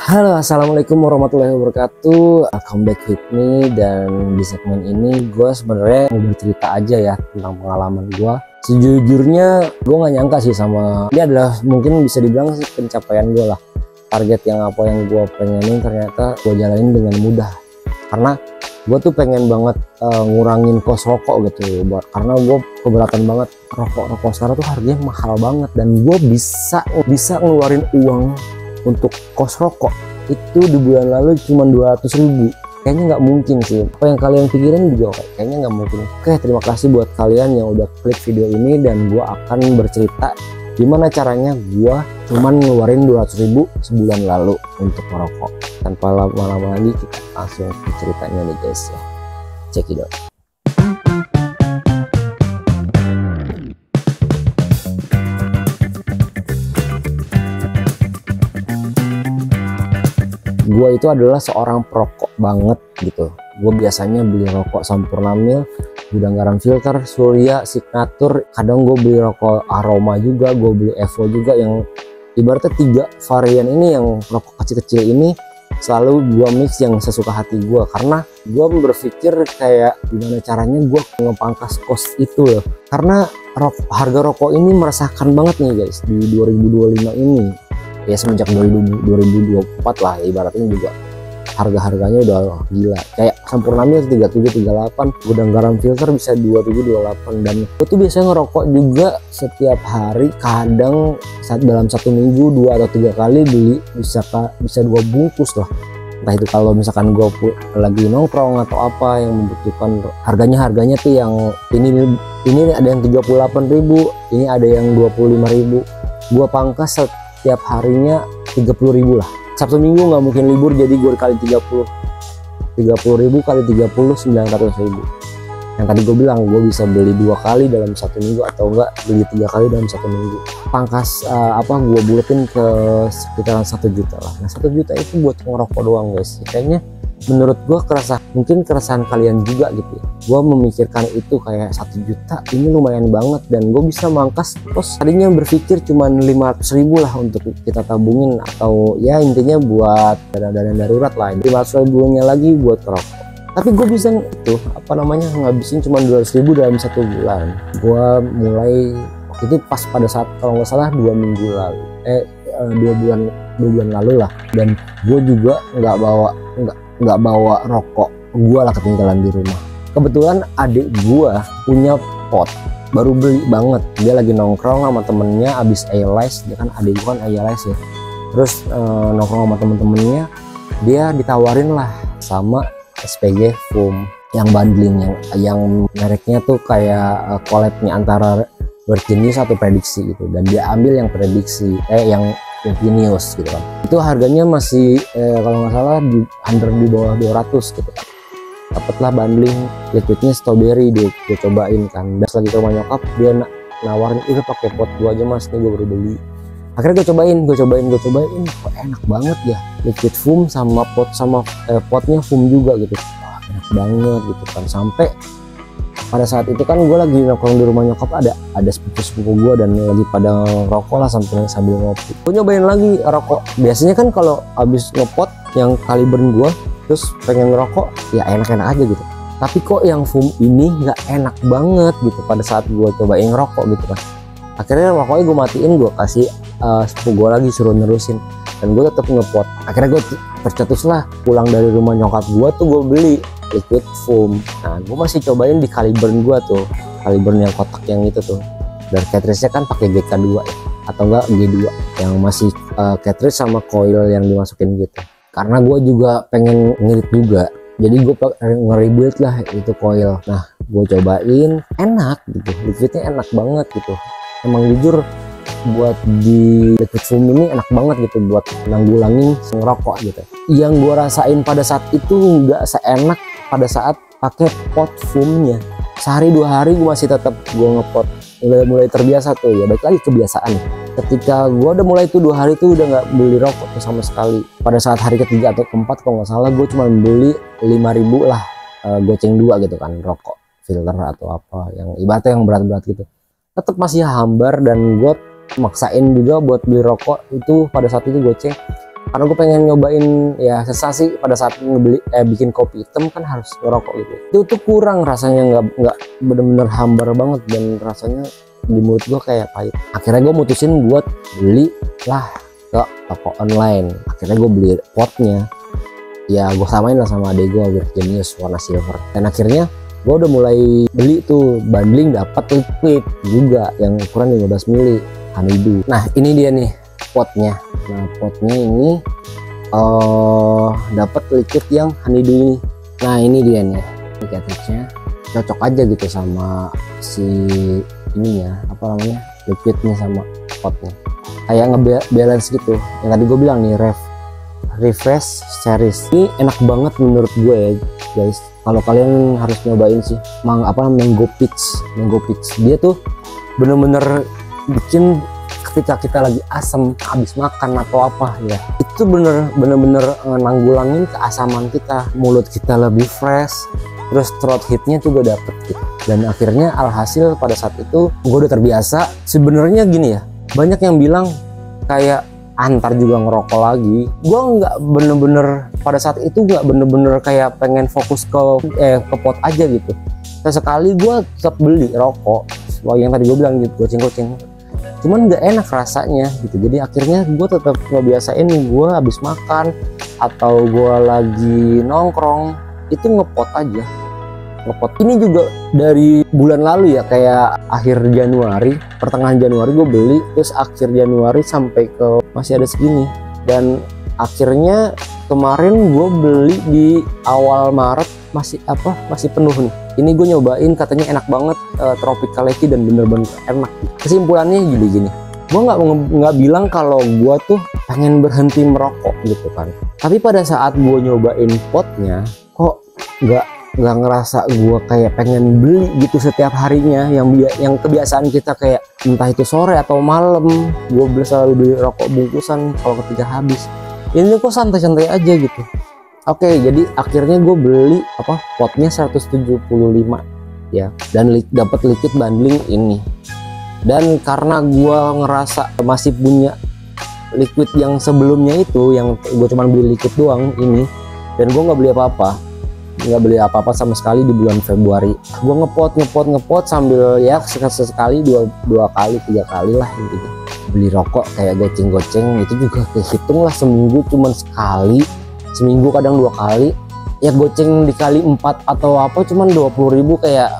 Halo, assalamualaikum warahmatullahi wabarakatuh. Welcome back with me. Dan di segmen ini gue sebenarnya mau bercerita aja ya tentang pengalaman gue. Sejujurnya gue nggak nyangka sih sama ini adalah mungkin bisa dibilang sih pencapaian gue lah. Target yang apa yang gue pengenin ternyata gue jalanin dengan mudah. Karena gue tuh pengen banget ngurangin kos rokok gitu, karena gue keberatan banget rokok sekarang tuh harganya mahal banget, dan gue bisa ngeluarin uang untuk kos rokok itu di bulan lalu cuma 200.000. Kayaknya nggak mungkin sih, apa yang kalian pikirin juga kayaknya nggak mungkin. Oke, terima kasih buat kalian yang udah klik video ini, dan gue akan bercerita gimana caranya gue cuman ngeluarin 200.000 sebulan lalu untuk merokok. Tanpa lama-lama lagi kita langsung ke ceritanya nih guys ya, check it out. Gue itu adalah seorang perokok banget gitu. Gue biasanya beli rokok Sampurna Mil, Gudang Garam Filter, Surya, Signature. Kadang gue beli rokok Aroma juga, gue beli Evo juga, yang ibaratnya 3 varian ini, yang rokok kecil-kecil ini selalu gue mix yang sesuka hati gue. Karena gue berpikir kayak gimana caranya gue ngepangkas kos itu loh. Karena harga rokok ini meresahkan banget nih guys di 2025 ini. Ya semenjak 2024 lah ya, ibaratnya juga harga-harganya udah gila. Kayak Sampurna Mil 37, 38, Gudang Garam Filter bisa 27, 28. Dan aku tuh biasanya ngerokok juga setiap hari, kadang dalam 1 minggu 2 atau 3 kali beli, bisa 2 bungkus lah. Entah itu kalau misalkan gue lagi nongkrong atau apa yang membutuhkan. Harganya tuh yang ini ada yang 38.000, ini ada yang 25.000. Gue pangkas setiap harinya 30.000 lah. Sabtu Minggu nggak mungkin libur, jadi gue kali 30.000 kali 30, 900.000. Yang tadi gue bilang gue bisa beli 2 kali dalam 1 minggu, atau enggak beli 3 kali dalam 1 minggu. Pangkas gue buletin ke sekitaran 1 juta lah. Nah 1 juta itu buat ngerokok doang guys. Kayaknya menurut gue mungkin keresahan kalian juga gitu ya. Gue memikirkan itu kayak 1 juta ini lumayan banget, dan gue bisa mangkas kos. Tadinya berpikir cuma 500.000 lah untuk kita tabungin, atau ya intinya buat dana darurat lah. 500.000 nya lagi buat rokok. Tapi gue bisa itu ngabisin cuma 200.000 dalam 1 bulan. Gue mulai waktu itu pas pada saat kalau nggak salah 2 minggu lalu, 2 bulan lalu lah. Dan gue juga nggak bawa rokok gue lah, ketinggalan di rumah. Kebetulan adik gue punya pot, baru beli banget. Dia lagi nongkrong sama temennya abis ALS, dia kan adik gue kan ALS ya. Terus nongkrong sama temen-temennya, dia ditawarin lah sama SPG Foam yang bundling, yang mereknya tuh kayak collabnya antara Virginius atau Prediksi gitu. Dan dia ambil yang Prediksi, yang Virginius gitu kan. Itu harganya masih kalau nggak salah di bawah 200 gitu. Dapatlah bundling liquidnya strawberry, dia cobain kan. Dan lagi ke rumah nyokap, dia nawarin itu pakai pot gua aja mas, nih gue baru beli. Akhirnya gue cobain, kok enak banget ya, liquid foam sama potnya foam juga gitu. Wah, enak banget gitu kan. Sampai pada saat itu kan gue lagi nongkrong di rumah nyokap, ada sepupu gue dan lagi pada rokok lah sambil ngopi. Gue nyobain lagi rokok. Biasanya kan kalau abis ngepot yang Caliburn gue terus pengen ngerokok ya enak-enak aja gitu. Tapi kok yang foam ini nggak enak banget gitu pada saat gue cobain ngerokok gitu kan. Akhirnya rokoknya gue matiin, gue kasih sepupu gue lagi suruh nerusin, dan gue tetap ngepot. Akhirnya gue tercetus lah, pulang dari rumah nyokap gue tuh gue beli liquid foam. Nah gue masih cobain di Caliburn gue tuh, Caliburn yang kotak yang itu tuh. Dan cartridge-nya kan pakai GK2 ya, atau enggak G2 yang masih cartridge sama coil yang dimasukin gitu. Karena gue juga pengen ngirit juga, jadi gue nge-rebuild lah itu coil. Nah gue cobain, enak gitu, liquidnya enak banget gitu. Emang jujur buat di liquid foam ini enak banget gitu buat nanggulangin ngerokok gitu. Yang gue rasain pada saat itu nggak seenak pada saat pakai pot foamnya. Sehari 2 hari gue masih tetap gue ngepot, mulai terbiasa tuh ya, baik lagi kebiasaan. Ketika gue udah mulai tuh 2 hari tuh udah nggak beli rokok tuh sama sekali. Pada saat hari ketiga atau keempat kalau nggak salah, gue cuma beli 5.000 lah, goceng 2 gitu kan, rokok filter atau apa yang ibaratnya yang berat-berat gitu. Tetap masih hambar, dan gue maksain juga buat beli rokok itu pada saat itu goceng karena gue pengen nyobain ya sensasi pada saat bikin kopi hitam kan harus ngerokok gitu. Itu tuh kurang rasanya, nggak bener-bener hambar banget dan rasanya di mulut gue kayak pahit. Akhirnya gue mutusin buat beli lah ke toko online. Akhirnya gue beli potnya, ya gue samain lah sama adek gue, Weird Genius warna silver. Dan akhirnya gue udah mulai beli tuh bundling, dapat liquid juga yang ukuran 15 ml Honeydew. Nah ini dia nih potnya. Nah potnya ini dapat liquid yang Honeydew ini. Nah ini dia nih, ini cartridge-nya cocok aja gitu sama si ininya, apa namanya, liquidnya sama potnya, kayak ngebalance gitu. Yang tadi gue bilang nih, refresh series ini enak banget menurut gue ya guys. Kalau kalian harus nyobain sih mango peach. Dia tuh bener-bener bikin ketika kita lagi asam habis makan atau apa ya, itu bener-bener nanggulangin keasaman kita, mulut kita lebih fresh, terus throat hitnya juga dapet gitu. Dan akhirnya alhasil pada saat itu gue udah terbiasa. Sebenarnya gini ya, banyak yang bilang kayak antar juga ngerokok lagi. Gue nggak bener-bener pada saat itu nggak bener-bener kayak pengen fokus ke pot aja gitu. Sesekali gue tetap beli rokok, yang tadi gue bilang gitu, goceng-goceng, cuman nggak enak rasanya gitu. Jadi akhirnya gue tetap ngebiasain, gue habis makan atau gue lagi nongkrong itu ngepot aja. Ini juga dari bulan lalu ya, kayak akhir Januari, pertengahan Januari gue beli, terus akhir Januari sampai ke masih ada segini. Dan akhirnya kemarin gue beli di awal Maret masih penuh nih. Ini gue nyobain, katanya enak banget, tropicality dan bener-bener enak. Kesimpulannya gini, gue nggak bilang kalau gue tuh pengen berhenti merokok gitu kan, tapi pada saat gue nyobain potnya kok nggak ngerasa gue kayak pengen beli gitu setiap harinya, yang kebiasaan kita kayak entah itu sore atau malam gue selalu beli rokok bungkusan kalau ketika habis. Ini kok santai-santai aja gitu. Oke, jadi akhirnya gue beli potnya 175 ya, dan dapat liquid bundling ini. Dan karena gue ngerasa masih punya liquid yang sebelumnya itu, yang gue cuma beli liquid doang ini, dan gue nggak beli apa-apa sama sekali di bulan Februari. Gue ngepot sembil ya sekali, dua kali, 3 kali lah intinya. Beli rokok kayak goceng-goceng itu juga kehitung lah, seminggu cuman sekali, seminggu kadang 2 kali ya, goceng dikali 4 atau apa cuman 20.000, kayak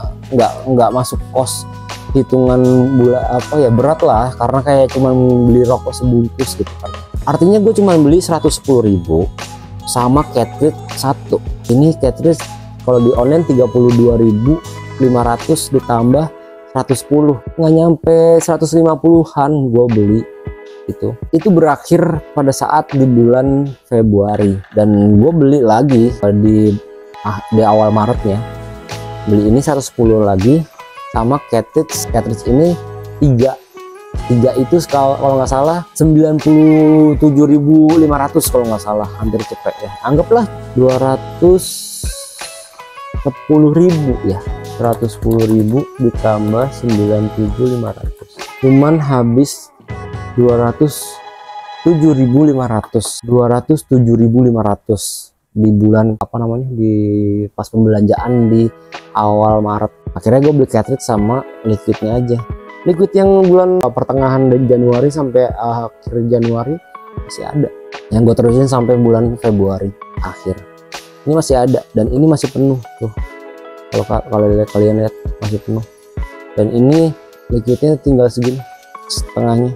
nggak masuk kos hitungan bulan berat lah, karena kayak cuman beli rokok sebungkus gitu kan. Artinya gue cuman beli 110.000 sama cartridge 1. Ini cartridge kalau di online 32.500 ditambah 110, nggak nyampe 150-an gue beli. Itu berakhir pada saat di bulan Februari, dan gue beli lagi di awal Maretnya, beli ini 110 lagi sama cartridge ini 3 itu kalau nggak salah 97.500 kalau nggak salah, hampir cepet ya, anggaplah 210.000 ya, 110.000 ditambah 97.500 cuman habis 207.500 di bulan di pas pembelanjaan di awal Maret. Akhirnya gue beli cartridge sama liquidnya aja. Liquid yang bulan pertengahan dari Januari sampai akhir Januari masih ada, yang gue terusin sampai bulan Februari akhir. Ini masih ada dan ini masih penuh tuh. Kalau kalian lihat masih penuh. Dan ini liquidnya tinggal segini setengahnya.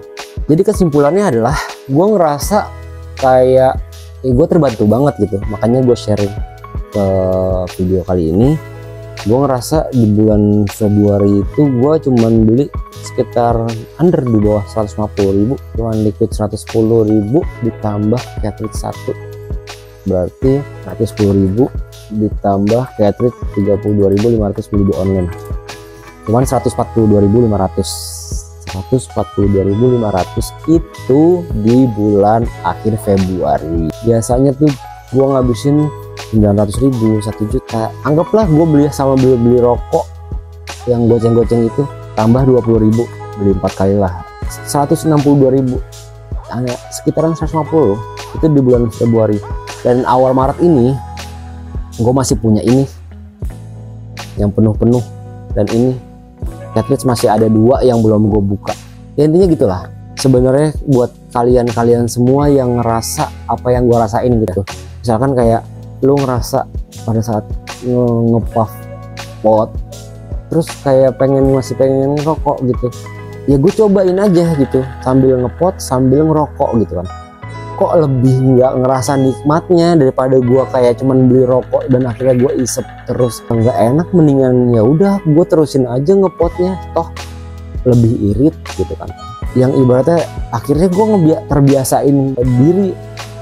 Jadi kesimpulannya adalah gue ngerasa kayak gue terbantu banget gitu. Makanya gue sharing ke video kali ini. Gue ngerasa di bulan Februari itu gue cuman beli sekitar under di bawah 150.000, cuman liquid 110.000 ditambah cartridge 1, berarti 110.000 ditambah cartridge 32.500 beli di online, cuman 142.500 itu di bulan akhir Februari. Biasanya tuh gue ngabisin 900.000, 1 juta. Anggaplah gue beli rokok yang goceng-goceng itu tambah 20.000, beli 4 kali lah 162.000, sekitaran 150. itu di bulan Februari. Dan awal Maret ini gue masih punya ini yang penuh-penuh, dan ini cartridge masih ada 2 yang belum gue buka. Ya intinya gitulah. Sebenarnya buat kalian semua yang ngerasa apa yang gue rasain gitu, misalkan kayak lu ngerasa pada saat ngepuff pot terus kayak masih pengen ngerokok gitu, ya gue cobain aja gitu sambil ngepot sambil ngerokok gitu kan. Kok lebih nggak ngerasa nikmatnya daripada gue kayak cuman beli rokok dan akhirnya gue isep terus nggak enak. Mendingan ya udah gue terusin aja ngepotnya, toh lebih irit gitu kan. Yang ibaratnya akhirnya gue terbiasain diri,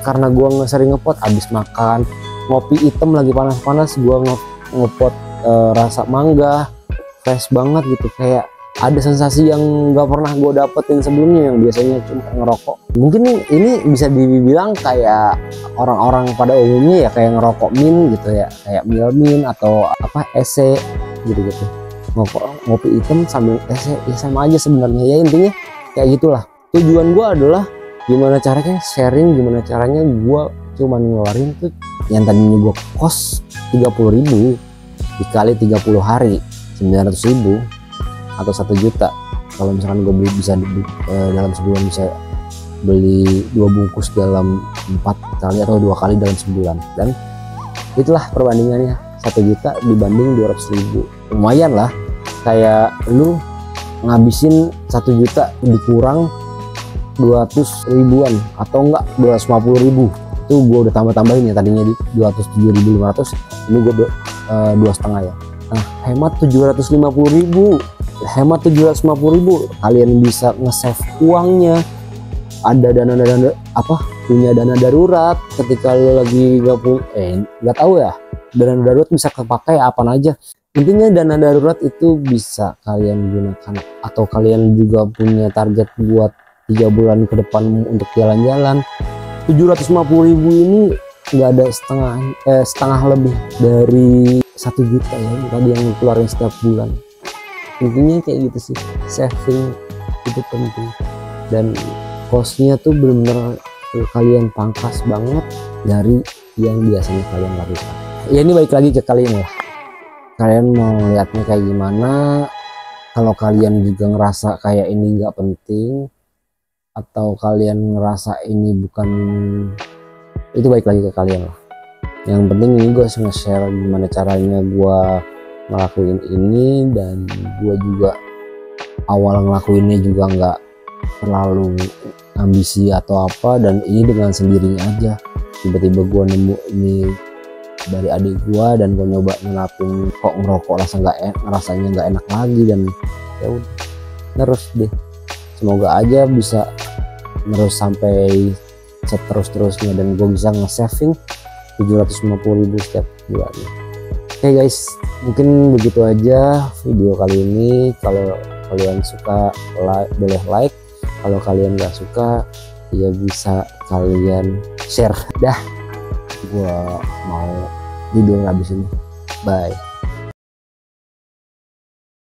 karena gue sering ngepot abis makan ngopi hitam lagi panas-panas gue ngepot rasa mangga fresh banget gitu, kayak ada sensasi yang nggak pernah gue dapetin sebelumnya yang biasanya cuma ngerokok. Mungkin ini bisa dibilang kayak orang-orang pada umumnya ya kayak ngerokok min gitu ya, kayak min atau apa ese gitu-gitu, ngopi hitam sambil ese ya sama aja sebenarnya. Ya intinya kayak gitulah. Tujuan gue adalah gimana caranya sharing, gimana caranya gue cuman ngeluarin tuh yang tadinya gue kos 30.000 dikali 30 hari 900.000 atau 1 juta. Kalau misalkan gue bisa dalam sebulan bisa beli 2 bungkus dalam 4 kali atau 2 kali dalam sebulan, dan itulah perbandingannya 1 juta dibanding 200.000. Lumayan lah, kayak lu ngabisin 1 juta dikurang 200 ribuan atau enggak 250.000. Itu gue udah tambah-tambahin ya, tadinya di 207.500, ini gue 2,5 ya. Nah, hemat 750.000, hemat 750.000, kalian bisa nge-save uangnya. Ada dana punya dana darurat ketika lo lagi nggak tahu ya, dana darurat bisa kepakai apa aja. Intinya dana darurat itu bisa kalian gunakan, atau kalian juga punya target buat 3 bulan ke depan untuk jalan-jalan. 750.000 ini nggak ada setengah lebih dari 1 juta ya tadi yang keluarin setiap bulan. Intinya kayak gitu sih, saving itu penting, dan costnya tuh bener-bener kalian pangkas banget dari yang biasanya kalian lakukan. Ya ini balik lagi ke kalian lah, kalian mau lihatnya kayak gimana. Kalau kalian juga ngerasa kayak ini nggak penting, atau kalian ngerasa ini bukan, itu balik lagi ke kalian lah. Yang penting ini gue nge-share gimana caranya gue ngelakuin ini, dan gue juga awal ngelakuinnya juga nggak terlalu ambisi atau apa, dan ini dengan sendirinya aja. Tiba-tiba gue nemu ini dari adik gue dan gue nyoba nerapin, kok ngerokok rasanya nggak enak lagi, dan ya udah terus deh. Semoga aja bisa terus sampai seterus-terusnya, dan gue bisa nge-saving 750.000 setiap bulannya. Oke guys, mungkin begitu aja video kali ini. Kalau kalian suka boleh like, kalau kalian nggak suka ya bisa kalian share. Dah, gue mau tidur habis ini. Bye.